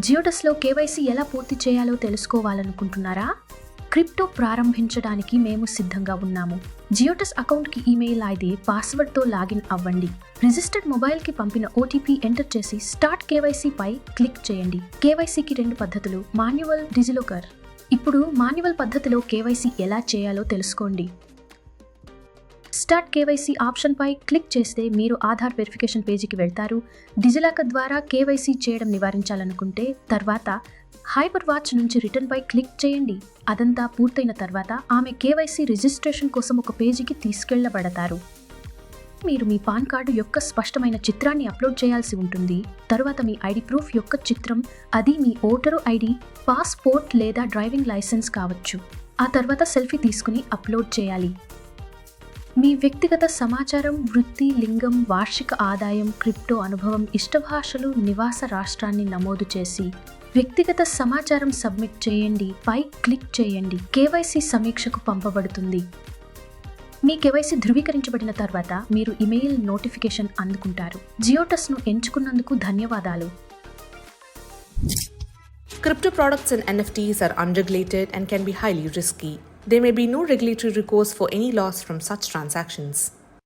జియోటస్లో KYC ఎలా పూర్తి చేయాలో తెలుసుకోవాలనుకుంటున్నారా? క్రిప్టో ప్రారంభించడానికి మేము సిద్ధంగా ఉన్నాము. జియోటస్ అకౌంట్కి ఈమెయిల్ ఐడి, పాస్వర్డ్తో లాగిన్ అవ్వండి. రిజిస్టర్డ్ మొబైల్కి పంపిన ఓటీపీ ఎంటర్ చేసి స్టార్ట్ కేవైసీ పై క్లిక్ చేయండి. కేవైసీకి 2 పద్ధతులు: మాన్యువల్, డిజిలాకర్. ఇప్పుడు మాన్యువల్ పద్ధతిలో కేవైసీ ఎలా చేయాలో తెలుసుకోండి. స్టార్ట్ కేవైసీ ఆప్షన్ పై క్లిక్ చేస్తే మీరు ఆధార్ వెరిఫికేషన్ పేజీకి వెళ్తారు. డిజిలాకర్ ద్వారా కేవైసీ చేయడం నివారించాలనుకుంటే తర్వాత హైపర్ వాచ్ నుంచి రిటర్న్ పై క్లిక్ చేయండి. అదంతా పూర్తయిన తర్వాత ఆమె కేవైసీ రిజిస్ట్రేషన్ కోసం ఒక పేజీకి తీసుకెళ్లబడతారు. మీరు మీ పాన్ కార్డు యొక్క స్పష్టమైన చిత్రాన్ని అప్లోడ్ చేయాల్సి ఉంటుంది. తరువాత మీ ఐడి ప్రూఫ్ యొక్క చిత్రం, అది మీ ఓటరు ఐడి, పాస్పోర్ట్ లేదా డ్రైవింగ్ లైసెన్స్ కావచ్చు. ఆ తర్వాత సెల్ఫీ తీసుకుని అప్లోడ్ చేయాలి. మీ వ్యక్తిగత సమాచారం, వృత్తి, లింగం, వార్షిక ఆదాయం, క్రిప్టో అనుభవం, ఇష్టభాషలు, నివాస రాష్ట్రాన్ని నమోదు చేసి వ్యక్తిగత సమాచారం సబ్మిట్ చేయండి. పై క్లిక్ చేయండి. కేవైసీ సమీక్షకు పంపబడుతుంది. మీ కేవైసీ ధృవీకరించబడిన తర్వాత మీరు ఇమెయిల్ నోటిఫికేషన్ అందుకుంటారు. జియోటస్ను ఎంచుకున్నందుకు ధన్యవాదాలు. Crypto products and NFTs are unregulated and can be highly risky. There may be no regulatory recourse for any loss from such transactions.